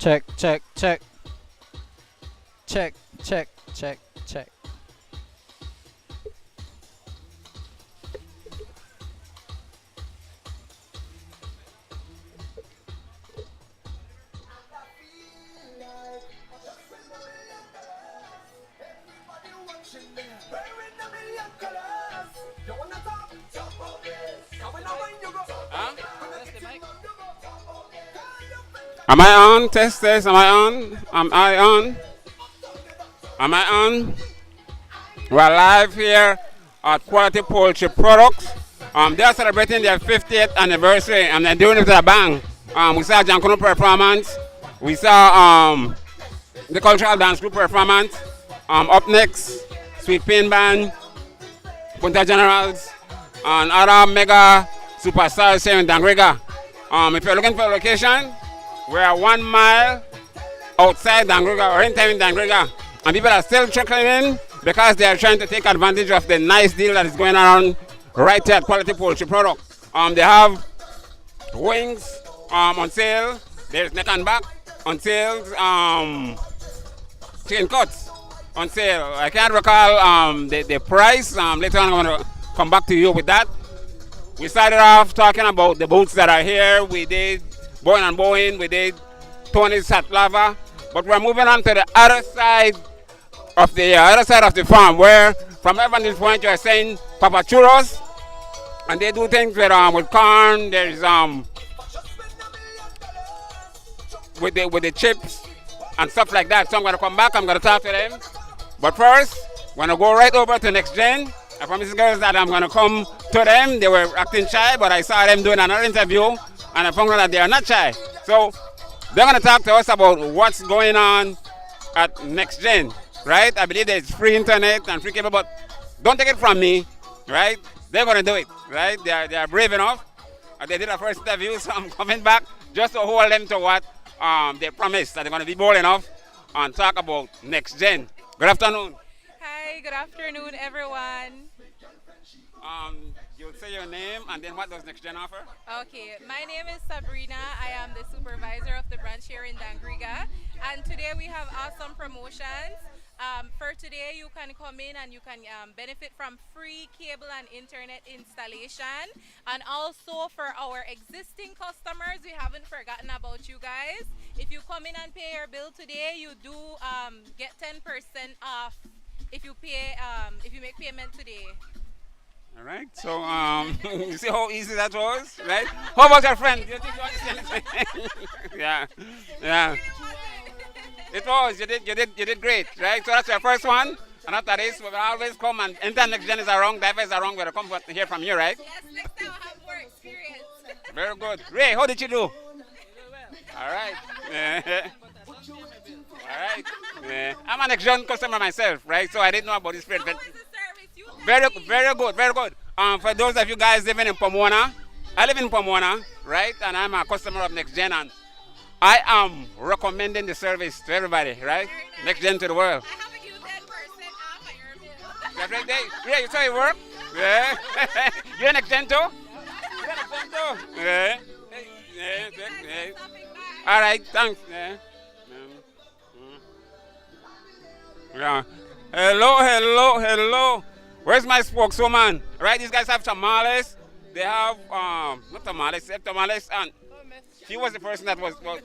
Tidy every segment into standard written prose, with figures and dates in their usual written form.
Check, check, check. Check, check, check, check. Huh? Am I on? Test, test. Am I on? Am I on? Am I on? We're live here at Quality Poultry Products. They are celebrating their 50th anniversary and they're doing it with a bang. We saw Jankuno performance. We saw the cultural dance group performance. Up next, Sweet Pain Band, Punta Generals, and other mega superstars here in Dangriga. If you're looking for a location, we're 1 mile outside Dangriga or in time in Dangriga. And people are still trickling in because they are trying to take advantage of the nice deal that is going around right here at Quality Poultry Products. They have wings on sale. There's neck and back on sale. Chicken cuts on sale. I can't recall the price. Later on I'm going to come back to you with that. We started off talking about the boats that are here. We did Boeing and Boeing. We did Tony's Hot Lava. But we're moving on to the other side of the farm, where from everyone's point you're saying Papa Churros, and they do things with corn. There's with the chips and stuff like that. So I'm gonna come back. I'm gonna talk to them. But first, I'm gonna go right over to Next Gen. I promised the girls that I'm gonna come to them. They were acting shy, but I saw them doing another interview, and I found out that they are not shy. So they're gonna talk to us about what's going on at Next Gen. Right? I believe there's free internet and free cable, but don't take it from me, right? They're going to do it, right? They are brave enough. They did a first interview, so I'm coming back just to hold them to what they promised, that they're going to be bold enough and talk about Next Gen. Good afternoon. Hi, good afternoon, everyone. You'll say your name, and then what does Next Gen offer? Okay, my name is Sabrina. I am the supervisor of the branch here in Dangriga, and today we have awesome promotions. For today, you can come in and you can benefit from free cable and internet installation. And also for our existing customers, we haven't forgotten about you guys. If you come in and pay your bill today, you do get 10% off if you make payment today. All right. So you see how easy that was, right? How about your friend? Do you think you understand anything? Yeah, yeah. It was. You did great, right? So that's your first one. And after this, we will always come, and anytime Next Gen is around, DYFA is around, we'll come to hear from you, right? Yes, next time I'll have more experience. Very good. Ray, how did you do? All right. All right. I'm an Next Gen customer myself, right? So I didn't know about this trade. Very good, very good. For those of you guys living in Pomona, I live in Pomona, right? And I'm a customer of Next Gen, and I am recommending the service to everybody, right? Nice. Next Gen to the world. I have a you 10% off at your bill. That's right there. Yeah, you saw it work? Yeah. You're Next Gen too? You're Next Gen too? Yeah. Yeah. All right, thanks. Yeah. Yeah. Hello. Where's my spokeswoman? Right, these guys have tamales. They have, not tamales, they have tamales, and she was the person that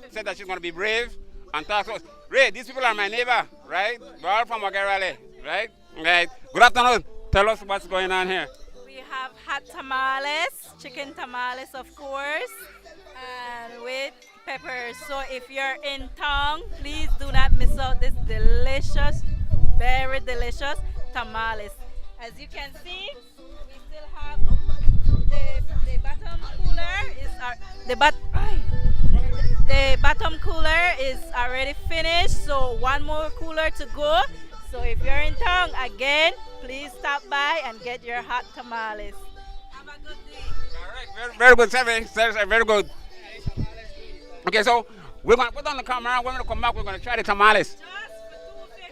said that she's going to be brave and talk to us. Ray, these people are my neighbor, right? We're all from Wabagari, right? Right. Good afternoon. Tell us what's going on here. We have hot tamales, chicken tamales, of course, and with peppers. So if you're in town, please do not miss out this delicious, very delicious tamales. As you can see, we still have the bottom cooler the bottom cooler is already finished, so one more cooler to go. So if you're in town again, please stop by and get your hot tamales. Have a good day. All right, very good, service, very good. Okay, so we're going to put on the camera. When we come back, we're going to try the tamales. Just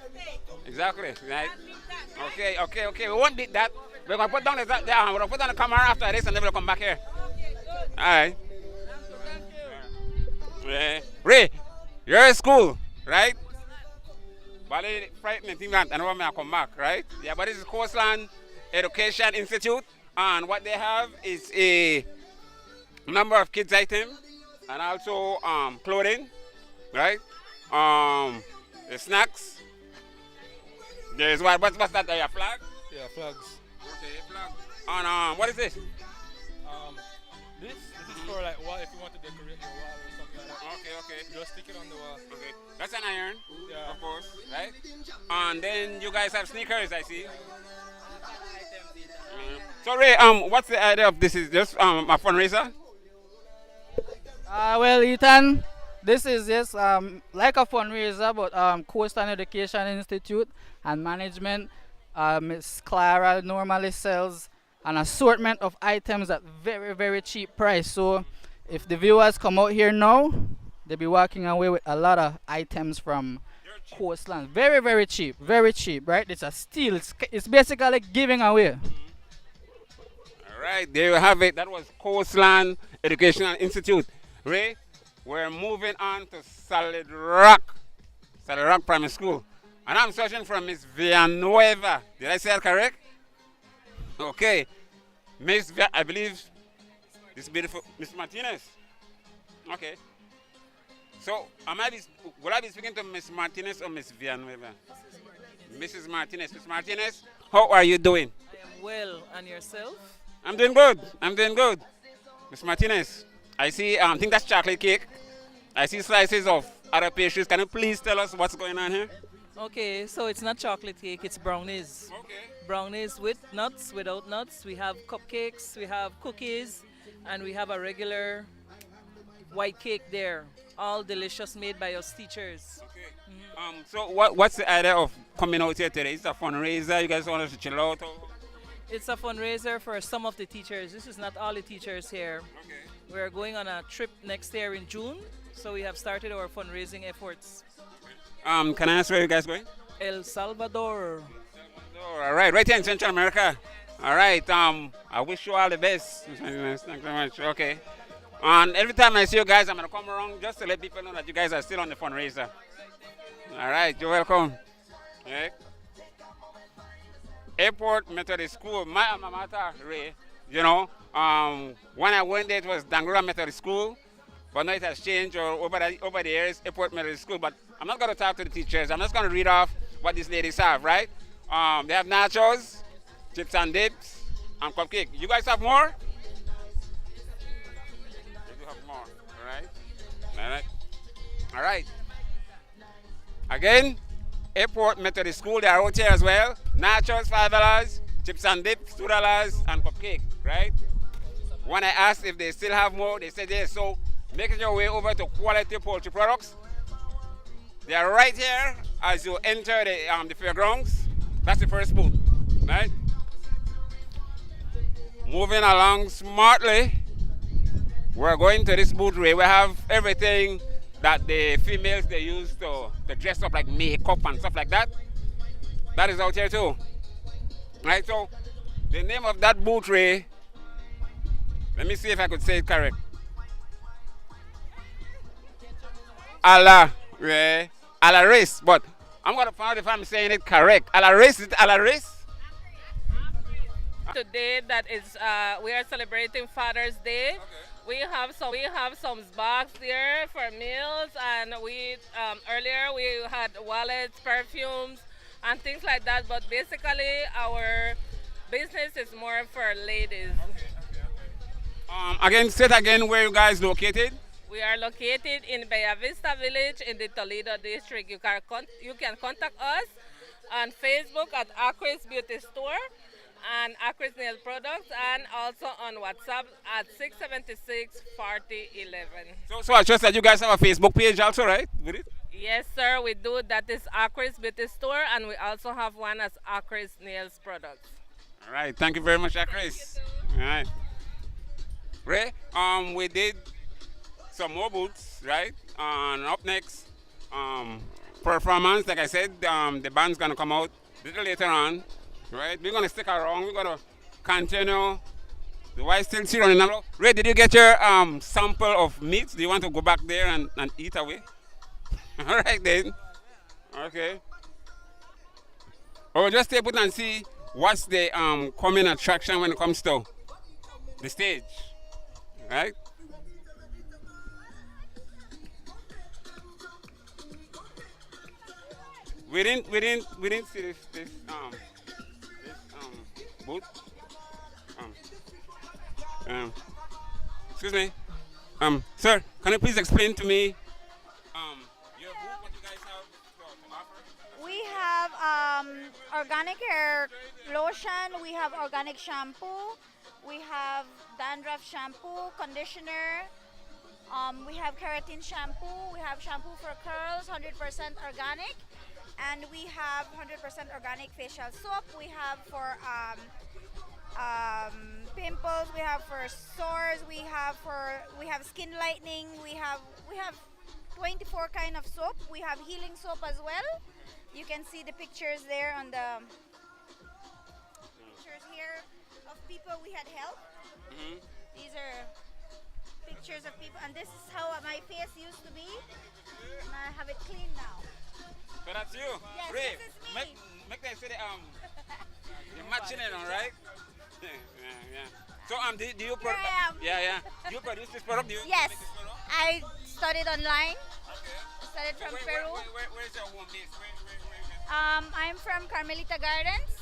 for $2.50. Exactly, right? Can't beat that, right? Okay. We won't beat that. We're going to put down we're going to put on the camera after this, and then we'll come back here. Okay, good. All right. Thank you. Ray, You're at school, right? But it's frightening thing that I know I come back, right? Yeah, but this is Coastland Education Institute, and what they have is a number of kids items and also clothing, right? The snacks. There's what's that? Your flag? Yeah, flags. Okay, flag. And what is this? This is for like wall if you want to decorate your wall or something like that. Okay, okay. Just stick it on the wall. Okay, that's an iron, Yeah. of course, right? And then you guys have sneakers, I see. So Ray, what's the idea of this? Is just a fundraiser? Well, Ethan, this is just like a fundraiser, but Coastal Education Institute and management, Miss Clara normally sells an assortment of items at very, very cheap price. So if the viewers come out here now, they'll be walking away with a lot of items from Coastland. Very, very cheap, right? It's a steal. It's basically giving away. All right, there you have it. That was Coastland Educational Institute. Ray, we're moving on to Solid Rock Primary School. And I'm searching for Miss Villanueva. Did I say that correct? Okay. I believe this beautiful Miss Martinez. Okay. So, will I be speaking to Miss Martinez or Miss Villanueva? Mrs. Martinez. Miss Martinez, how are you doing? I am well, and yourself? I'm doing good. Miss Martinez, I see, I think that's chocolate cake. I see slices of other pastries. Can you please tell us what's going on here? Okay, so it's not chocolate cake, it's brownies. Okay. Brownies with nuts, without nuts. We have cupcakes, we have cookies, and we have a regular white cake there. All delicious, made by us teachers. Okay. So what's the idea of coming out here today? Is it a fundraiser? You guys want us to chill out? It's a fundraiser for some of the teachers. This is not all the teachers here. Okay. We're going on a trip next year in June, so we have started our fundraising efforts. Can I ask where you guys going? El Salvador. All right, right here in Central America. All right. I wish you all the best. Thanks very much. Okay. And every time I see you guys, I'm gonna come around just to let people know that you guys are still on the fundraiser. All right, you're welcome. Okay. Airport Methodist School, my alma mater, Ray. You know, when I went there, it was Dangura Methodist School, but now it has changed over the years, Airport Methodist School. But I'm not going to talk to the teachers. I'm just going to read off what these ladies have, right? They have nachos, chips and dips, and cupcake. You guys have more? They do have more, all right? All right. All right. Again, Airport Methodist School, they are out here as well. Nachos, $5, chips and dips, $2, and cupcake, right? When I asked if they still have more, they said yes. So make your way over to Quality Poultry Products. They are right here as you enter the fairgrounds. That's the first booth, right? Moving along smartly, we're going to this booth where we have everything that the females they use to dress up like makeup and stuff like that. That is out here too. Right, so the name of that booth, Ray, let me see if I could say it correct. Alaris, but I'm gonna find out if I'm saying it correct. Alaris, is it Alaris? Today that is we are celebrating Father's Day. Okay. We have some bags there for meals, and we earlier we had wallets, perfumes, and things like that. But basically, our business is more for ladies. Again, say it again. Where you guys located? We are located in Bella Vista Village in the Toledo district. You can contact us on Facebook at Acris Beauty Store and Acris Nail Products, and also on WhatsApp at 676-4011. So I trust that you guys have a Facebook page also, right? With it? Yes, sir, we do. That is Acris Beauty Store, and we also have one as Acris Nails Products. All right, thank you very much, Acris. All right. Ray, we did some more booths, right? And up next, performance, like I said, the band's gonna come out a little later on, right? We're gonna stick around, we're gonna continue. The white still see on the number. Ray, did you get your sample of meats? Do you want to go back there and eat away? All right then. Okay. Oh, just stay put and see what's the coming attraction when it comes to the stage, right? We didn't see this booth. Um, excuse me. Sir, can you please explain to me your booth, what you guys have to offer? We have organic hair lotion, we have organic shampoo, we have dandruff shampoo, conditioner, we have keratin shampoo, we have shampoo for curls, 100% organic, and we have 100% organic facial soap. We have for pimples, we have for sores, we have skin lightening, we have 24 kind of soap. We have healing soap as well. You can see the pictures there on the pictures here of people we had helped. These are pictures of people, and this is how my face used to be. And I have it clean now. So that's you. Yes, Ray, this is me. make them see the you're matching it on, right? Yeah. So do you Here I am. Yeah. Do you produce this product? Do you Yes, make this product? I studied online. Okay. Studied from Where- Peru. Where's your home base? Where I'm from Carmelita Gardens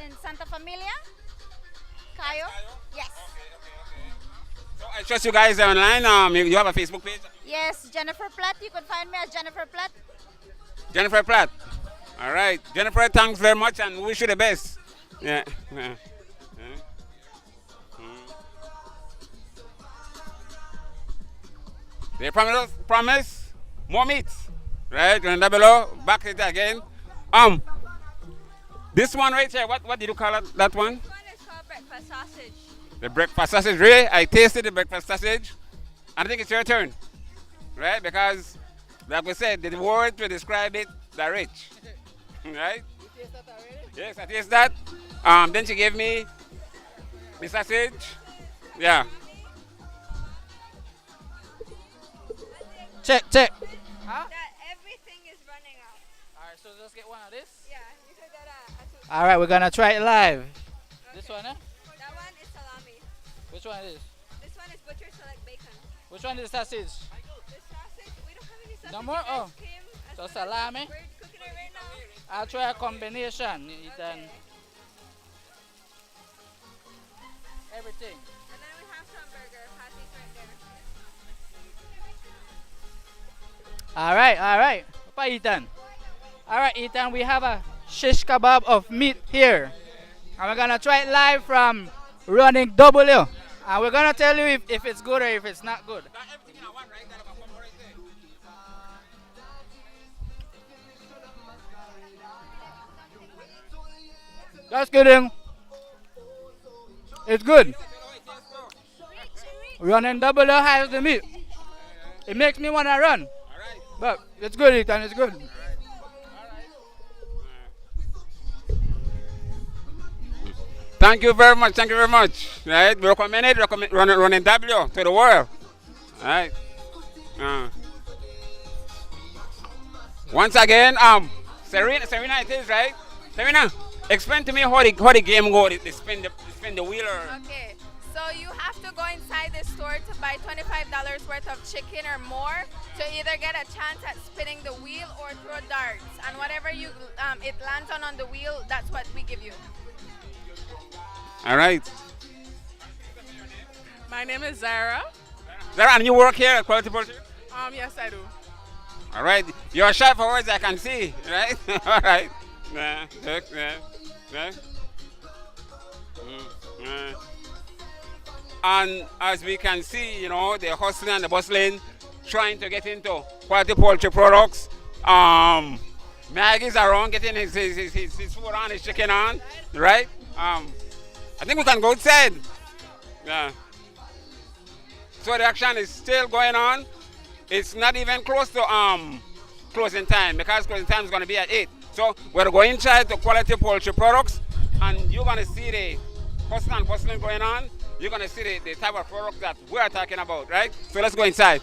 in Santa Familia, Cayo. Yes. Okay. So I trust you guys are online. You have a Facebook page? Yes, Jennifer Platt. You can find me as Jennifer Platt. Jennifer Platt. All right. Jennifer, thanks very much and we wish you the best. Yeah. They promise more meat. Right? And down below, back it again. This one right here, what did you call it, that one? This one is called breakfast sausage. The breakfast sausage. Ray, I tasted the breakfast sausage. I think it's your turn. Right? Because, like we said, the word to describe it, they're rich. Right? You taste that already? Yes, I taste that. Then she gave me the sausage. Yeah. Check. Huh? That everything is running out. Alright, so just get one of this. Yeah, you could get a two. Alright, we're gonna try it live. This one, eh? That one is salami. Which one is? This one is butcher select bacon. Which one is sausage? This sausage, we don't have any sausage. No more? You guys Oh. came as So soon as salami? We're cooking it right now. I'll try a combination. Then everything. And then we have some burger patties right there. Alright. Papa Ethan. Alright, Ethan, we have a shish kebab of meat here. And we're gonna try it live from Running W. And we're gonna tell you if it's good or if it's not good. Just kidding. It's good. Running W has the meat. It makes me wanna run. But it's good, Ethan, it's good. Thank you very much. Right? We recommend it, running W to the world. Right? Once again, Serena it is, right? Serena, explain to me how the game goes. They spin the wheel or... Okay, so you have to go inside the store to buy $25 worth of chicken or more to either get a chance at spinning the wheel or throw darts. And whatever it lands on the wheel, that's what we give you. All right. My name is Zara. Zara, and you work here at Quality Poultry? Yes, I do. All right. You're shy for words I can see, right? All right. Yeah. And as we can see, they're hustling and the bustling, trying to get into Quality Poultry products. Maggie's around getting his food on, his chicken on, right? I think we can go outside. Yeah. So the action is still going on. It's not even close to closing time because closing time is going to be at 8. So we're going inside to Quality Poultry products, and you're going to see the hustling and bustling going on. You're going to see the type of products that we're talking about, right? So let's go inside.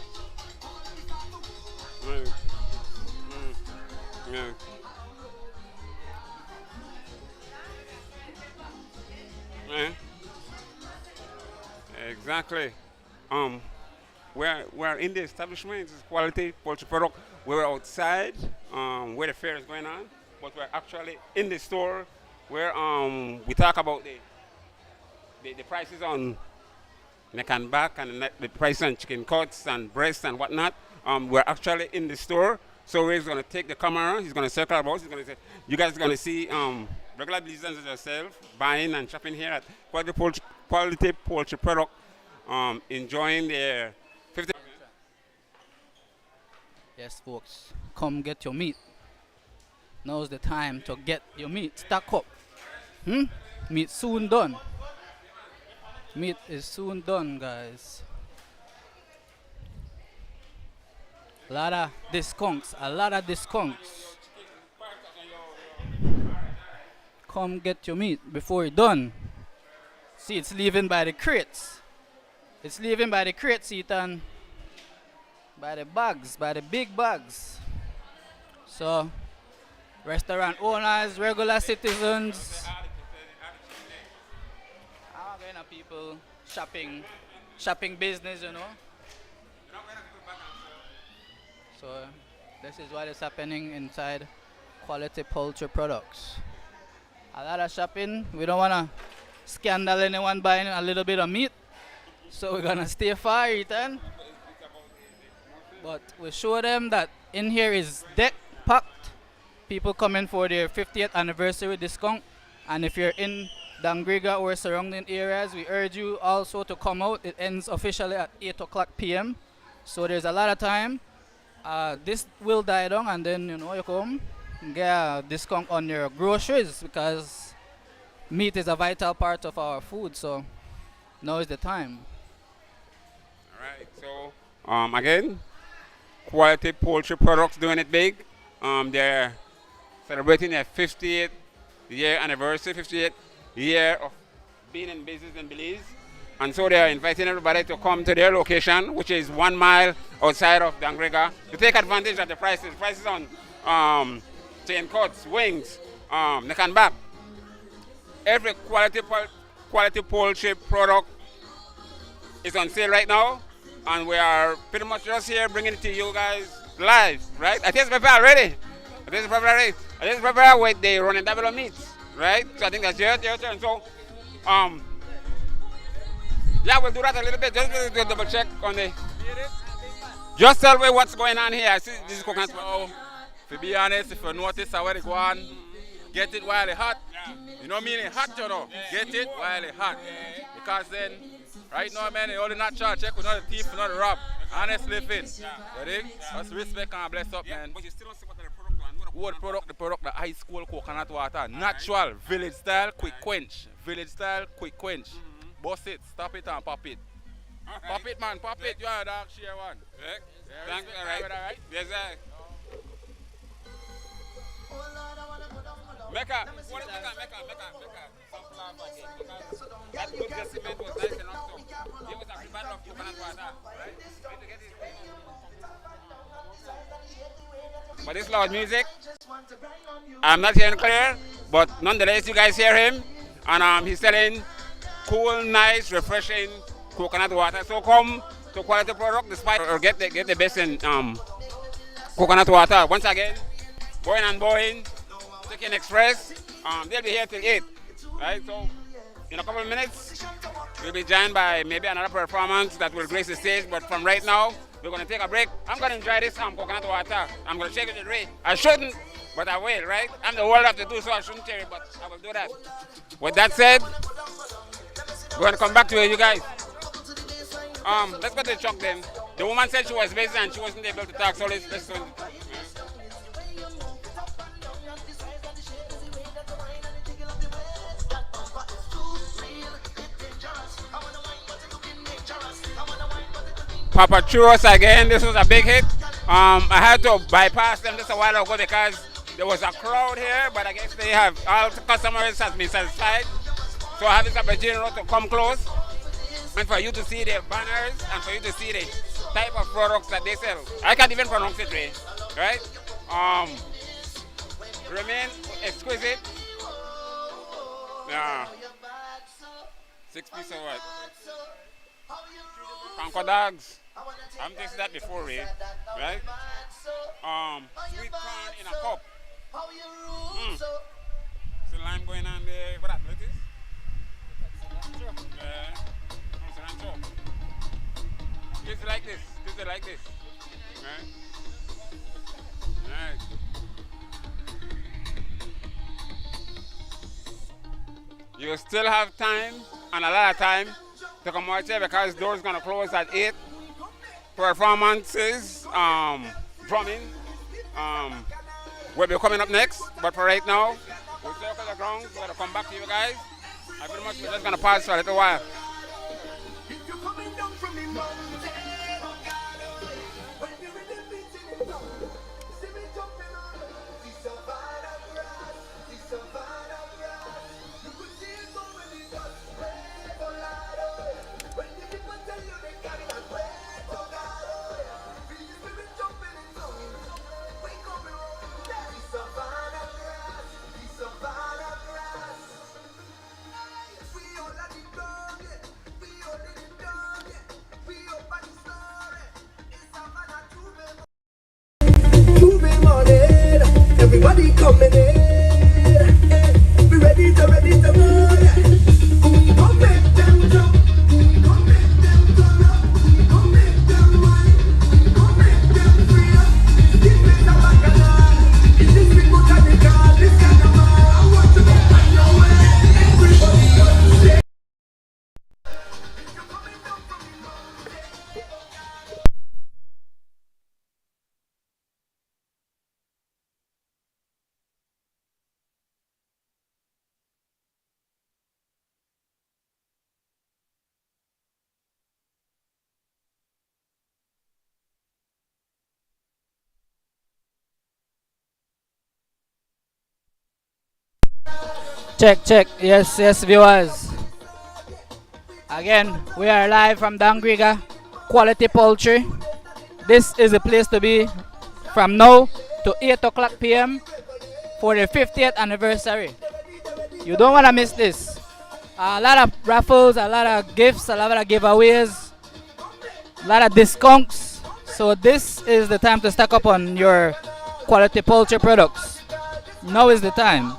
Yeah. Yeah. Exactly. Um, we're in the establishment. It's quality poultry product. We're outside where the fair is going on, but we're actually in the store where we talk about the prices on neck and back and the price on chicken cuts and breasts and whatnot. We're actually in the store. So Ray's going to take the camera. He's going to circle about. He's going to say, you guys are going to see regular citizens yourself buying and shopping here at quality poultry product, enjoying their 50. Yes, folks, come get your meat. Now's the time to get your meat. Stack up. Meat soon done. Meat is soon done, guys. A lot of discounts. Come get your meat before it's done. See, it's leaving by the crates. It's leaving by the crates, Ethan. By the bags, by the big bags. So, restaurant owners, regular citizens, all kind of people shopping business, you know. So, this is what is happening inside quality poultry products. A lot of shopping. We don't want to scandal anyone buying a little bit of meat. So we're going to stay far, Ethan. But we show them that in here is deck packed. People coming for their 50th anniversary discount. And if you're in Dangriga or surrounding areas, we urge you also to come out. It ends officially at 8 o'clock p.m. So there's a lot of time. This will die down and then, you know, you come get a discount on your groceries because meat is a vital part of our food. So now is the time. All right. So again, quality poultry products doing it big. They're celebrating their 50th year anniversary, 50th year of being in business in Belize. And so they are inviting everybody to come to their location, which is 1 mile outside of Dangriga, to take advantage of the prices. Prices on chain cuts, wings, neck and back. Every quality poultry product is on sale right now. And we are pretty much just here bringing it to you guys live, right? I taste pepper already. I taste pepper with the running double meats, right? So I think that's your turn. So, yeah, we'll do that a little bit. Just to double check on the. Just tell me what's going on here. I see this is coconut. So, to be honest, if you notice how it go on, get it while it's hot. You know, meaning hot, you know. Get it while it's hot. Because then, right now, man, you only not charge. Check with not the thief, not the rob. Honestly, Finn. Ready? Just respect and bless up, man. But you still don't see what the product is. What product? The product, the high school coconut water. Natural, village style, quick quench. Village style, quick quench. Bust it, stop it and pop it. Right. Pop it, man, pop it. You are a dog share one. Right. Yeah, Thank you. All right. Yes, sir. Mecca. What is Mecca? Some flour again. Because that good estimate was nice enough to give us a bottle of coconut water. Right? But this loud music, I'm not hearing clear, but nonetheless, you guys hear him. And he's selling cool, nice, refreshing coconut water. So come to quality product, despite or get the best in coconut water. Once again, Boeing and Boeing, Chicken Express. They'll be here till 8. Right? So in a couple of minutes, we'll be joined by maybe another performance that will grace the stage. But from right now, we're going to take a break. I'm going to enjoy this coconut water. I'm going to shake it with Ray. I shouldn't, but I will, right? I'm the world have to do so I shouldn't share it, but I will do that. With that said, we're going to come back to you guys. Let's go to the truck then. The woman said she was busy and she wasn't able to talk, so let's go. Papa Churros again, this was a big hit. I had to bypass them just a while ago because there was a crowd here, but I guess they have, all the customers have been satisfied. So I have this opportunity to come close and for you to see the banners and for you to see the type of products that they sell. I can't even pronounce it, right? remain exquisite. Yeah. 6 pieces of what? Concord dogs. I haven't tasted that before, Ray. Right? Sweet corn in a cup. So lime going on there. What that lettuce? Yeah. Cilantro. Tastes like this. Tastes like this. Right? Right. You still have time and a lot of time to come out here because doors gonna close at 8. Performances, drumming, will be coming up next. But for right now, we'll circle the ground. We're gonna come back to you guys. I pretty much we're just gonna pause for a little while. Everybody coming in, be ready to move. Come make them jump, come make them turn up, come make them wine, come make them free up. This is a bacchanal, this is the botanical, this kind of man. I want to get on your way, everybody just say. Check, check. Yes, yes, viewers. Again, we are live from Dangriga, Quality Poultry. This is the place to be from now to 8 o'clock p.m. for the 50th anniversary. You don't want to miss this. A lot of raffles, a lot of gifts, a lot of giveaways, a lot of discounts. So this is the time to stock up on your quality poultry products. Now is the time.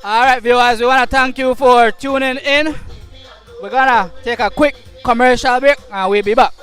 Alright viewers, we want to thank you for tuning in. We're gonna take a quick commercial break and we'll be back.